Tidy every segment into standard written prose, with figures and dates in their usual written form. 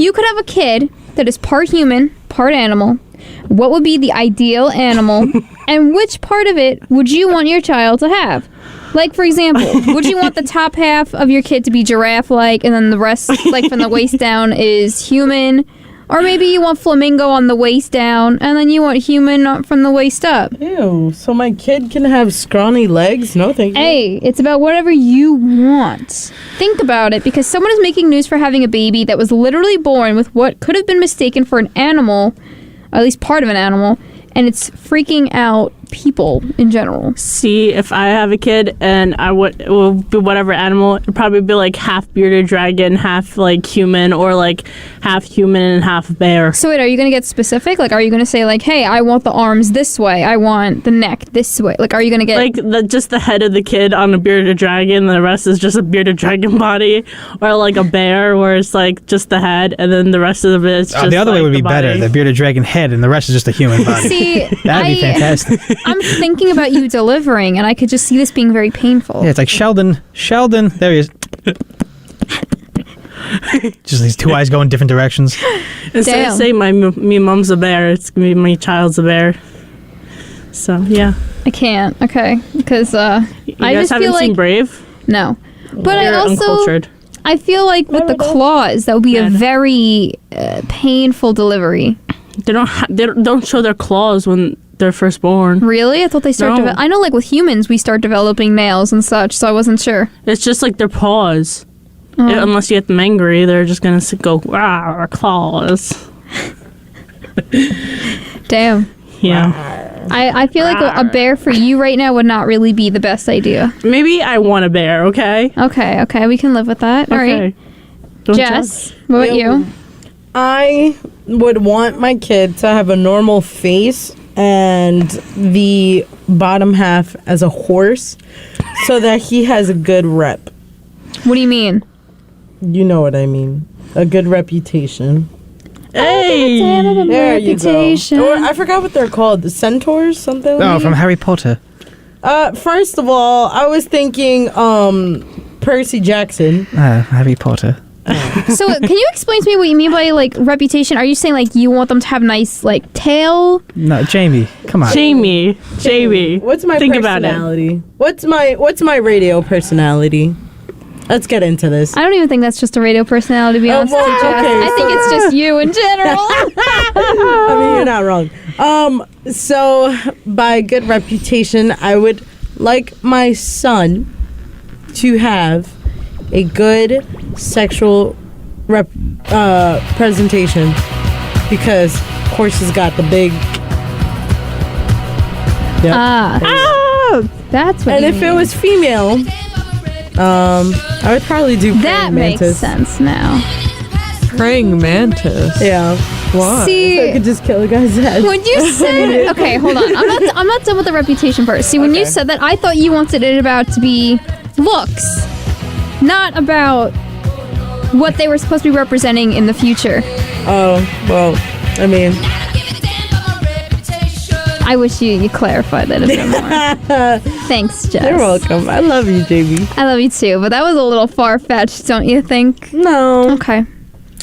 you could have a kid that is part human, part animal, what would be the ideal animal, and which part of it would you want your child to have? Like, for example, would you want the top half of your kid to be giraffe-like, and then the rest, like, from the waist down is human? Or maybe you want flamingo on the waist down, and then you want human from the waist up. Ew, so my kid can have scrawny legs? No, thank you. Hey, it's about whatever you want. Think about it, because someone is making news for having a baby that was literally born with what could have been mistaken for an animal, or at least part of an animal, and it's freaking out people in general. See, if I have a kid and it will be whatever animal, it'd probably be like half bearded dragon, half like human, or like half human and half bear. So wait, are you going to get specific? Like, are you going to say like, hey, I want the arms this way, I want the neck this way? Like, are you going to get... Like, just the head of the kid on a bearded dragon, and the rest is just a bearded dragon body, or like a bear where it's like just the head, and then the rest of it is just the other way would be body. better. The bearded dragon head, and the rest is just a human body. See, That'd be fantastic. I'm thinking about you delivering, and I could just see this being very painful. Yeah, it's like Sheldon, there he is. Just these two eyes going different directions. Instead of saying me mom's a bear, it's gonna be my child's a bear. So yeah, I can't. Okay, because you I guys just haven't feel like seen Brave? no, but You're I also uncultured. I feel like with the claws that would be a very painful delivery. They don't show their claws when they're first born. Really? I thought they start. No. I know, like with humans, we start developing nails and such, so I wasn't sure. It's just like their paws. Unless you get them angry, they're just gonna go, "Rah, our claws." Damn. Yeah. I feel like a bear for you right now would not really be the best idea. Maybe I want a bear. Okay. Okay, we can live with that. All right. Don't Jess, what about you? I would want my kid to have a normal face and the bottom half as a horse so that he has a good rep. What do you mean? You know what I mean. A good reputation. Hey! There you go. Or I forgot what they're called. The centaurs? Something like that? From Harry Potter. First of all, I was thinking Percy Jackson. Harry Potter. So can you explain to me what you mean by like reputation? Are you saying like you want them to have nice like tail? No, Jamie, come on. Jamie. What's my Think personality? What's my radio personality? Let's get into this. I don't even think that's just a radio personality, to be honest with you, Jess. okay, I think it's just you in general. I mean, you're not wrong. So by good reputation, I would like my son to have a good sexual presentation because horses got the big. Yep. That's what. And you if mean. it was female, I would probably do that praying makes mantis. sense now. Praying mantis. Yeah. Why? See, So I could just kill a guy's head. when you said, okay, hold on, I'm not done with the reputation part. See, when you said that, I thought you wanted it about to be looks, not about what they were supposed to be representing in the future. Oh, well, I mean. I wish you clarified that a bit more. Thanks, Jess. You're welcome. I love you, JB. I love you too, but that was a little far-fetched, don't you think? No. Okay.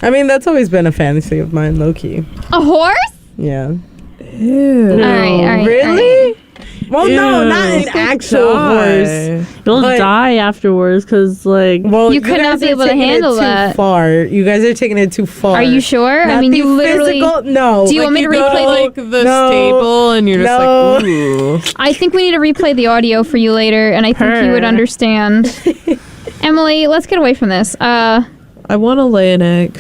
I mean, that's always been a fantasy of mine, low-key. A horse? Yeah. Ew. All right. Really? Well, no, Ew. not an You could actual horse. You'll But- die afterwards because, like... Well, You could not guys be are able to taking handle it that. too far. You guys are taking it too far. Are you sure? I Not mean, the you literally... physical, no. Do you want me to You go replay like the... the No. stable and you're just No. like, ooh. I think we need to replay the audio for you later, and I think you would understand. Emily, let's get away from this. I want to lay an egg.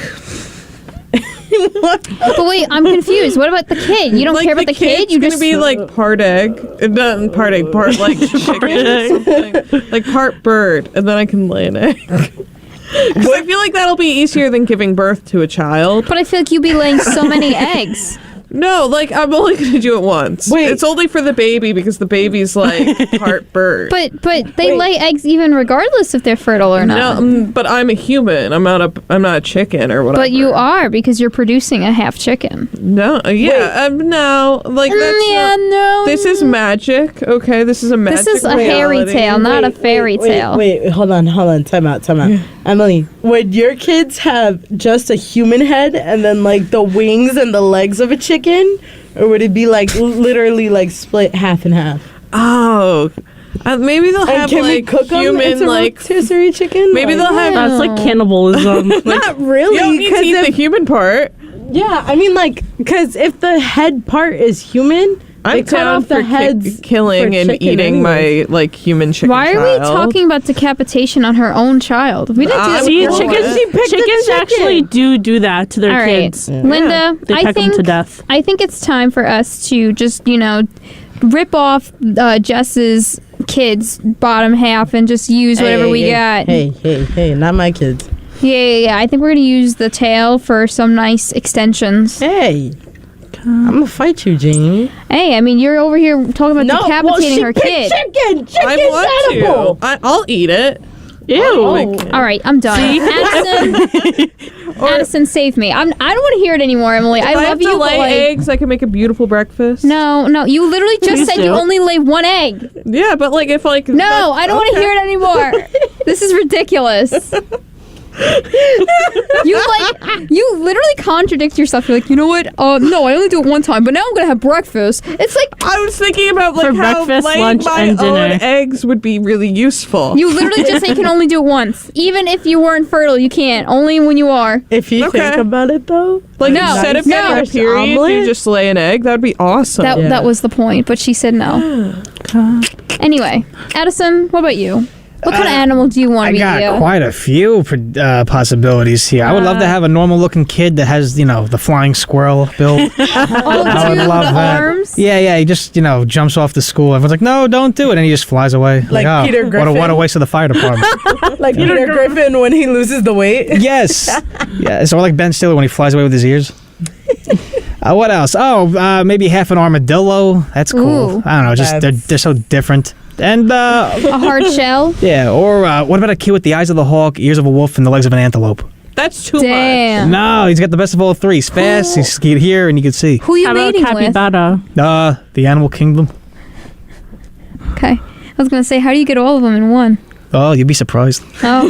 But wait, I'm confused. What about the kid? You don't Like, care about the kid? You gonna just... be like part egg, not part egg, part like chicken or something, like part bird, and then I can lay an egg. 'Cause I feel like that'll be easier than giving birth to a child. But I feel like you'd be laying so many eggs. No, like I'm only gonna do it once. Wait. It's only for the baby because the baby's like part bird. But they lay eggs even regardless if they're fertile or not. No, but I'm a human. I'm not a chicken or whatever. But you are, because you're producing a half chicken. No, yeah, no, like that's not, This is magic, okay? This is a magic This is a reality. fairy tale, not a fairy tale. Wait, hold on. Time out. Emily, would your kids have just a human head and then like the wings and the legs of a chicken, or would it be like literally like split half and half? Oh, maybe they'll And have can we like cook them human into like. rotisserie chicken? Maybe Like, they'll have. That's like cannibalism. not really. You don't need to 'cause eat the if- human part. yeah, I mean like because if the head part is human, they I'm cut down off the for heads killing for and chicken eating anyways. my like human chicken. Why are we child. talking about decapitation on her own child? We didn't do that. See, with her. chickens, She picked the chickens chicken. actually do that to their All right, kids. Linda. They I peck them think to death. I think it's time for us to just rip off Jess's kids' bottom half and just use whatever we got. Hey, not my kids. Yeah. I think we're gonna use the tail for some nice extensions. Hey, I'm gonna fight you, Jamie. Hey, I mean, you're over here talking about decapitating her kid. Chicken. I want to. I'll eat it. Ew. All right, I'm done. Addison, save me. I don't want to hear it anymore, Emily. I If I love have you, to but lay like, eggs, I can make a beautiful breakfast. no. You literally just Please said do. you only lay one egg. Yeah, but like if like No, I don't want to hear it anymore. This is ridiculous. You literally contradict yourself. You're like, you know what? No, I only do it one time, but now I'm gonna have breakfast. It's like I was thinking about like For how breakfast, laying lunch, my and own dinner. eggs would be really useful. you literally just say you can only do it once. Even if you weren't fertile, you can't. Only when you are. If you Okay. think about it, though, like No, instead of no. getting a period, Omelet? you just lay an egg. That'd be awesome. That was the point, but she said no. Anyway, Addison, what about you? What kind of animal do you want to I be? got Leo? quite a few possibilities here. I would love to have a normal-looking kid that has, the flying squirrel build. Oh, I would dude, love the that. arms. Yeah, he just, jumps off the school. Everyone's like, no, don't do it. And he just flies away. Like oh, Peter what Griffin. a waste of the fire department. like Peter Griffin when he loses the weight. Yes. Yeah, so like Ben Stiller when he flies away with his ears. What else? Oh, maybe half an armadillo. That's cool. Ooh. I don't know, just they're so different. And, A hard shell. yeah, or what about a kid with the eyes of the hawk, ears of a wolf, and the legs of an antelope? That's too much. Damn. No, he's got the best of all three. He's fast, he can hear, and he can see. Who you How about mating with? capybara? The animal kingdom. Okay. I was gonna say, how do you get all of them in one? Oh, you'd be surprised. Oh,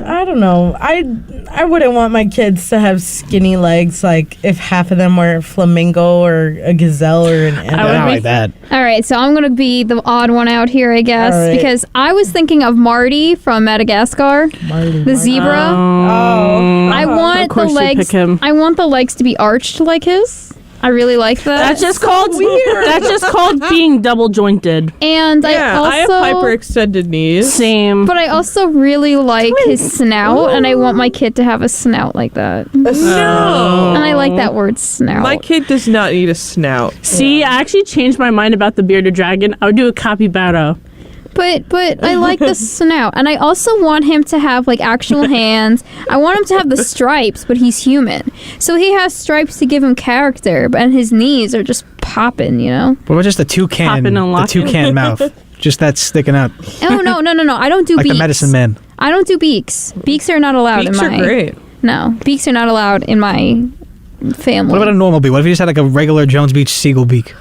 I don't know. I wouldn't want my kids to have skinny legs. Like if half of them were a flamingo or a gazelle or an I would Not be- like that. all right. So I'm gonna be the odd one out here, I guess, All right. because I was thinking of Marty from Madagascar, the zebra. I want Of the course you legs. pick him. I want the legs to be arched like his. I really like that. That's just called weird. That's just called being double jointed. and Yeah, I I have also. hyperextended knees. Same. But I also really like his snout, and I want my kid to have a snout like that. No. And I like that word snout. My kid does not need a snout. See, I actually changed my mind about the bearded dragon. I would do a capybara. But I like the snout, and I also want him to have like actual hands. I want him to have the stripes, but he's human, so he has stripes to give him character. And his knees are just popping, What about just the toucan? Popping and The locking. toucan mouth. Just that sticking out. Oh no! I don't do Like beaks. the medicine man. I don't do beaks. Beaks are not allowed Beaks in are my. great. No, beaks are not allowed in my family. What about a normal beak? What if you just had like a regular Jones Beach seagull beak?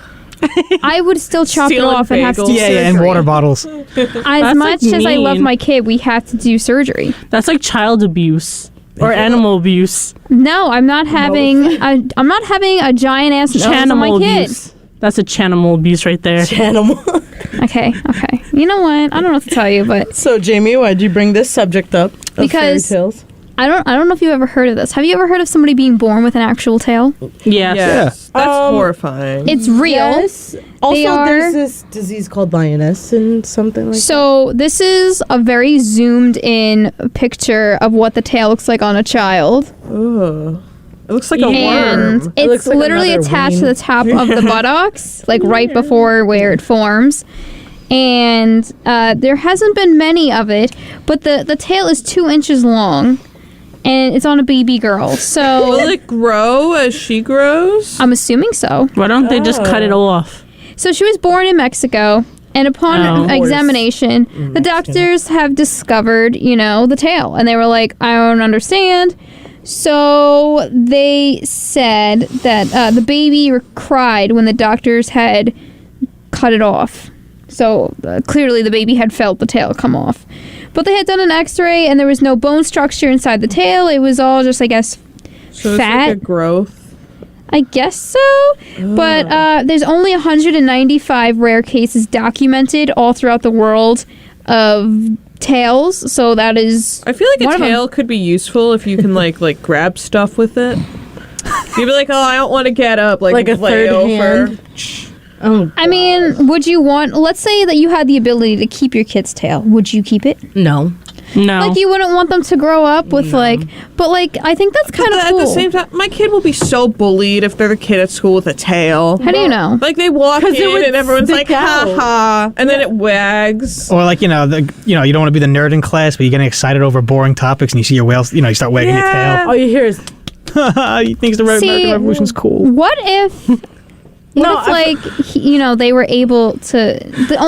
I would still chop it Stealing off and have to do bagels. Yeah, and surgery. water bottles. As much like as I love mean. my kid, we have to do surgery. That's like child abuse or animal abuse. No, I'm not having a giant ass nose on my Chanimal kid. abuse. That's a chanimal abuse right there. Animal. Okay. You know what? I don't know what to tell you, but So Jamie, why'd you bring this subject up? Of Because- fairy tales? I don't know if you've ever heard of this. Have you ever heard of somebody being born with an actual tail? Yes. Yes. That's horrifying. It's real. Yes. Also, are- there's this disease called lioness and something like So this is a very zoomed in picture of what the tail looks like on a child. Ugh. It looks like a And worm. It it's looks like literally another attached wing. to the top of the buttocks, like right before where it forms. And there hasn't been many of it, but the tail is 2 inches long, and it's on a baby girl. So Will it grow as she grows? I'm assuming so. Why don't they just cut it off? So she was born in Mexico, and upon Oh. examination, the doctors have discovered, the tail, and they were like, I don't understand. So they said that the baby cried when the doctors had cut it off. So clearly the baby had felt the tail come off. But they had done an X-ray, and there was no bone structure inside the tail. It was all just, I guess, So fat. it's like a growth. I guess so. But there's only 195 rare cases documented all throughout the world of tails. So that is. I feel like one a of them. tail could be useful if you can like grab stuff with it. You'd be like, oh, I don't want to get up, like a lay third over. hand. Oh, I mean, would you want? Let's say that you had the ability to keep your kid's tail. Would you keep it? no. No. Like you wouldn't want them to grow up with but I think that's kind of But cool. at the same time, my kid will be so bullied if they're the kid at school with a tail. How do you know? Like they walk 'Cause it in would and everyone's like, stick ha out. ha, and then it wags. Or like, you don't want to be the nerd in class, but you're getting excited over boring topics and you see your whales, you start wagging Yeah. All you hear is, your tail. He thinks the See, American Revolution's cool. What if? No, They were able to.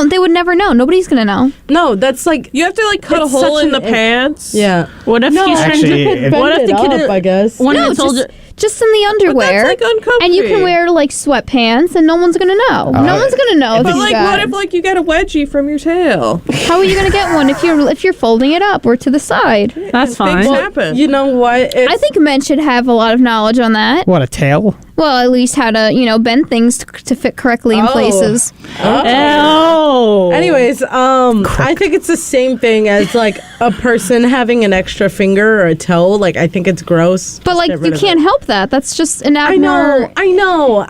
They would never know. Nobody's gonna know. no, that's like, You have to like cut a It's hole such in the an- pants. yeah. what if No, he's trying actually, to? if- What if the kid? I guess. When No, it's older, just in the But underwear. that's like uncomfy. And you can wear like sweatpants, and no one's gonna know. No one's gonna know. if But you like, got- what if like you get a wedgie from your tail? How are you gonna get one if you're folding it up or to the side? that's fine. Things happen. You know what? I think men should have a lot of knowledge on that. What, a tail? Well, at least how to bend things to fit correctly in Oh. places. Ew. Anyways, I think it's the same thing as like a person having an extra finger or a toe. Like, I think it's gross. But Just like get rid you of can't it. help that. That's just an I abnormal.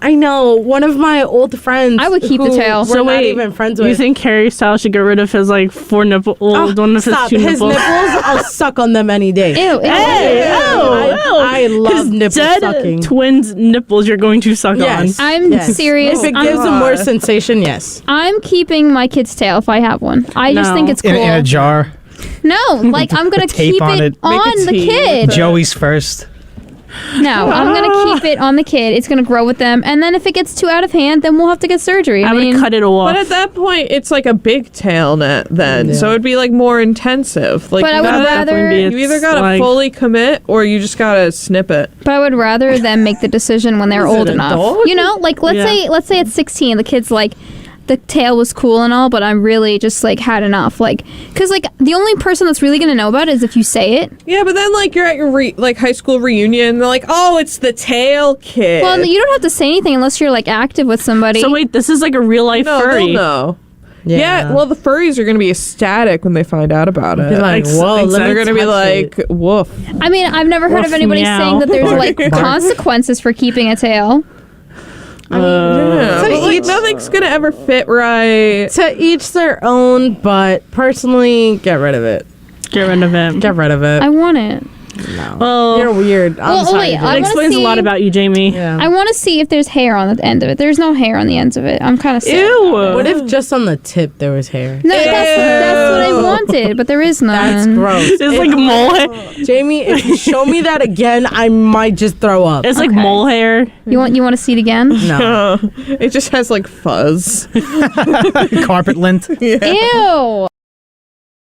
know. One of my old friends. I would keep the who tail. We're So not wait, even friends with. you think Harry Styles should get rid of his like 4 nipple, Oh, one of his stop. 2 His nipples? nipples, I'll suck on them any day. Ew. Hey, I love his nipple dead sucking. twins' nipples you're going to suck Yes. I'm Yes. serious. If it I'm- gives them more sensation, yes. I'm keeping my kid's tail if I have one. I just No. think it's cool. In a jar. No, like I'm gonna Tape keep on it it. on Make a the T kid. with Joey's first. No, I'm gonna keep it on the kid. It's gonna grow with them, and then if it gets too out of hand, then we'll have to get surgery. I mean, would cut it off. But at that point, it's like a big tail net then, Yeah. so it'd be like more intensive. Like But I you would gotta- rather- you either It's gotta like- fully commit or you just gotta snip it. But I would rather them make the decision when they're Is it old a enough. dog? Like let's Yeah. say at 16, the kid's like, the tail was cool and all, but I'm really just like had enough. Like, cause like the only person that's really gonna know about it is if you say it. Yeah, but then like you're at your like high school reunion, and they're like, "Oh, it's the tail kid." Well, you don't have to say anything unless you're like active with somebody. so wait, this is like a real life no, furry. they'll know. Yeah. well, the furries are gonna be ecstatic when they find out about it. Be like, whoa, let me They're gonna be touch like, it. "Woof." I mean, I've never heard of Woof, anybody meow. saying that there's like consequences for keeping a tail. Yeah, To but, like, each- nothing's gonna ever fit right. To each their own, but personally, get rid of it. Get rid of it. Get rid of it. I want it. Well, You're weird. I'm Well, sorry. wait, dude. I that wanna explains a lot see- about you, Jamie. yeah. I want to see if there's hair on the end of it. There's no hair on the ends of it. I'm kind of sad. Ew. What if just on the tip there was hair? No, that's what I wanted, but there is none. That's gross. It's like mole hair. Jamie, if you show me that again, I might just throw up. It's like Okay. mole hair. You want to see it again? No. It just has like fuzz. Carpet lint. Ew.